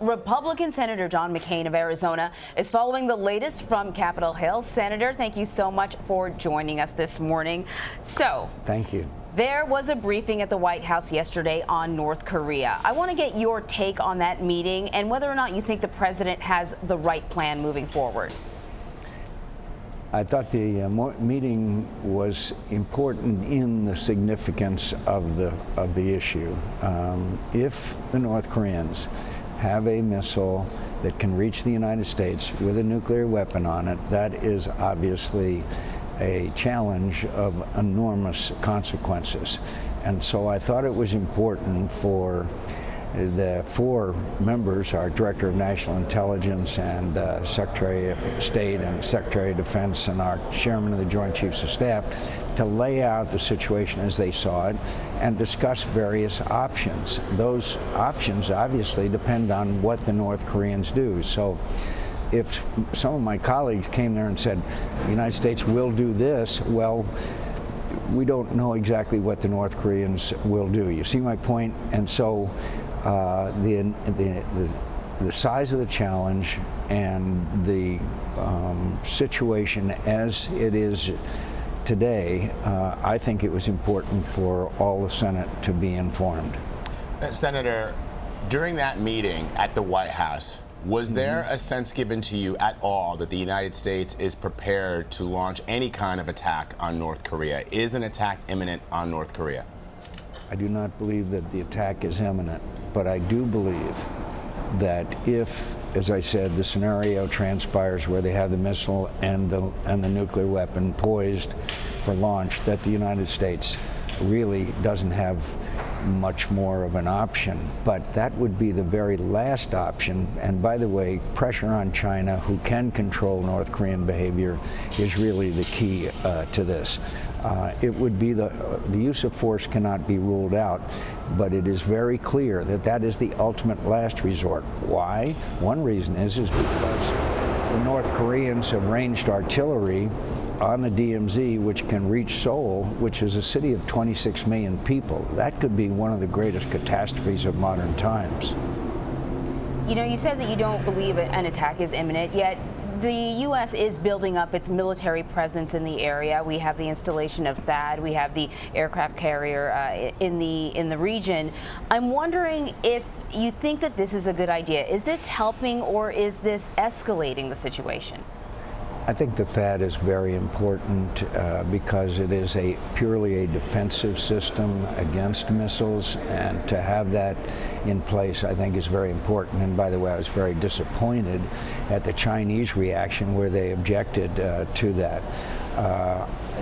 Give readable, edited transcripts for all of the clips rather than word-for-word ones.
Republican Senator John McCain of Arizona is following the latest from Capitol Hill. Senator, thank you so much for joining us this morning. Thank you. There was a briefing at the White House yesterday on North Korea. I want to get your take on that meeting and whether or not you think the president has the right plan moving forward. I thought the meeting was important in the significance of the issue. If the North Koreans have a missile that can reach the United States with a nuclear weapon on it, that is obviously a challenge of enormous consequences. And so I thought it was important for the four members, our Director of National Intelligence and Secretary of State and Secretary of Defense and our Chairman of the Joint Chiefs of Staff, to lay out the situation as they saw it and discuss various options. Those options obviously depend on what the North Koreans do. So if some of my colleagues came there and said, the United States will do this, well, we don't know exactly what the North Koreans will do. You see my point? And so the size of the challenge and the situation as it is today, I think it was important for all the Senate to be informed. Senator, during that meeting at the White House, was there a sense given to you at all that the United States is prepared to launch any kind of attack on North Korea? Is an attack imminent on North Korea? I do not believe that the attack is imminent, but I do believe that if, as I said, the scenario transpires where they have the missile and the nuclear weapon poised for launch, that the United States really doesn't have much more of an option. But that would be the very last option. And by the way, pressure on China, who can control North Korean behavior, is really the key to this. It would be the use of force cannot be ruled out, but it is very clear that that is the ultimate last resort. Why? One reason is because the North Koreans have ranged artillery on the DMZ, which can reach Seoul, which is a city of 26 million people. That could be one of the greatest catastrophes of modern times. You know, you said that you don't believe an attack is imminent, yet the U.S. is building up its military presence in the area. We have the installation of THAAD. We have the aircraft carrier in the region. I'm wondering if you think that this is a good idea. Is this helping or is this escalating the situation? I think the THAAD is very important because it is purely a defensive system against missiles, and to have that in place I think is very important. And by the way, I was very disappointed at the Chinese reaction where they objected to that.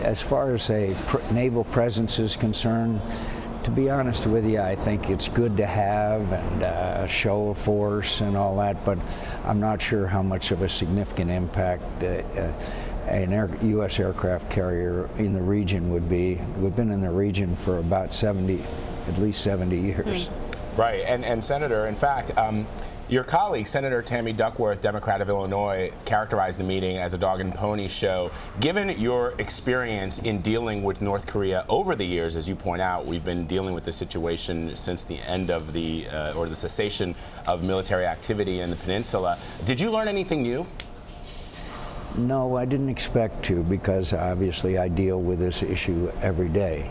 As far as a naval presence is concerned, to be honest with you, I think it's good to have and show of force and all that, but I'm not sure how much of a significant impact an U.S. aircraft carrier in the region would be. We've been in the region for about at least 70 years. Right, and Senator, in fact, your colleague, Senator Tammy Duckworth, Democrat of Illinois, characterized the meeting as a dog and pony show. Given your experience in dealing with North Korea over the years, as you point out, we've been dealing with this situation since the end of or the cessation of military activity in the peninsula. Did you learn anything new? No, I didn't expect to, because obviously I deal with this issue every day.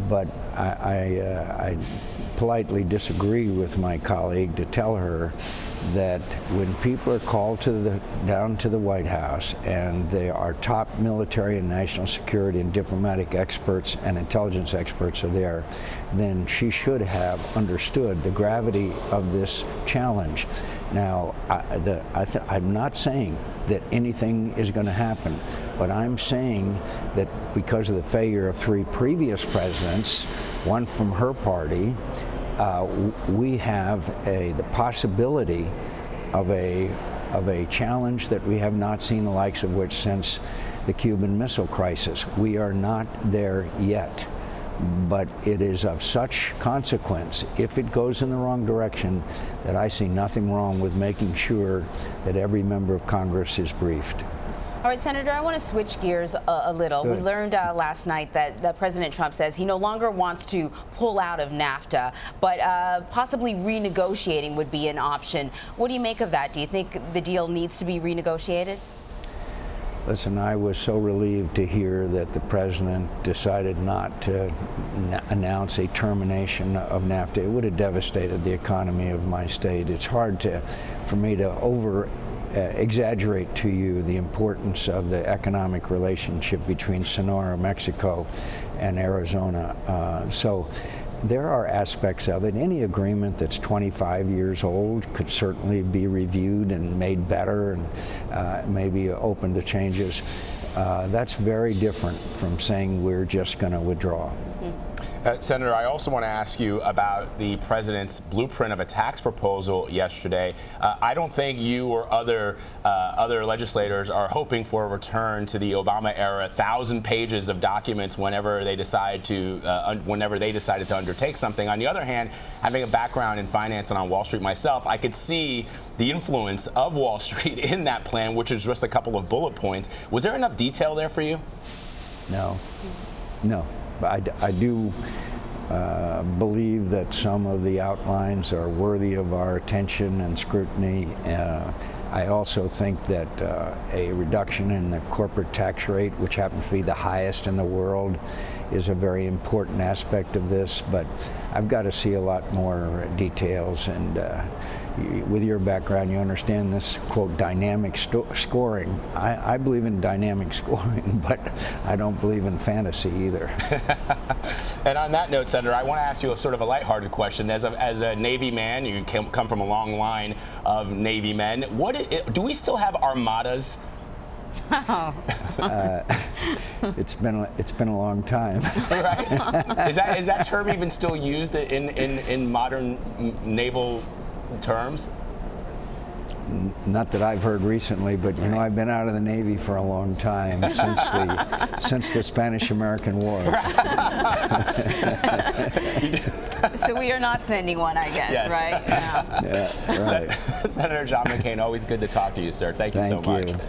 But I politely disagree with my colleague to tell her that when people are called down to the White House and they are top military and national security and diplomatic experts and intelligence experts are there, then she should have understood the gravity of this challenge. Now, I'm not saying that anything is going to happen, but I'm saying that because of the failure of three previous presidents, one from her party, we have the possibility of a challenge that we have not seen the likes of which since the Cuban Missile Crisis. We are not there yet, but it is of such consequence if it goes in the wrong direction that I see nothing wrong with making sure that every member of Congress is briefed. All right, Senator, I want to switch gears a little. Good. We learned last night that President Trump says he no longer wants to pull out of NAFTA, but possibly renegotiating would be an option. What do you make of that? Do you think the deal needs to be renegotiated? Listen, I was so relieved to hear that the president decided not to announce a termination of NAFTA. It would have devastated the economy of my state. It's hard for me to exaggerate to you the importance of the economic relationship between Sonora, Mexico, and Arizona. So there are aspects of it. Any agreement that's 25 years old could certainly be reviewed and made better and maybe open to changes. That's very different from saying we're just going to withdraw. Senator, I also want to ask you about the president's blueprint of a tax proposal yesterday. I don't think you or other legislators are hoping for a return to the Obama era, 1,000 pages of documents whenever they decided to undertake something. On the other hand, having a background in finance and on Wall Street myself, I could see the influence of Wall Street in that plan, which is just a couple of bullet points. Was there enough detail there for you? No. I do believe that some of the outlines are worthy of our attention and scrutiny. I also think that a reduction in the corporate tax rate, which happens to be the highest in the world, is a very important aspect of this. But I've got to see a lot more details, and with your background, you understand this, quote, dynamic scoring. I believe in dynamic scoring, but I don't believe in fantasy either. And on that note, Senator, I want to ask you a sort of a lighthearted question. As a Navy man, you come from a long line of Navy men. Do we still have armadas? It's been a long time. Right? Is that term even still used in modern naval terms? Not that I've heard recently, but you know, I've been out of the Navy for a long time, since the Spanish-American War. So we are not sending one, I guess, yes. Right? Yeah, right. Senator John McCain, always good to talk to you, sir. Thank you so much. Thank you.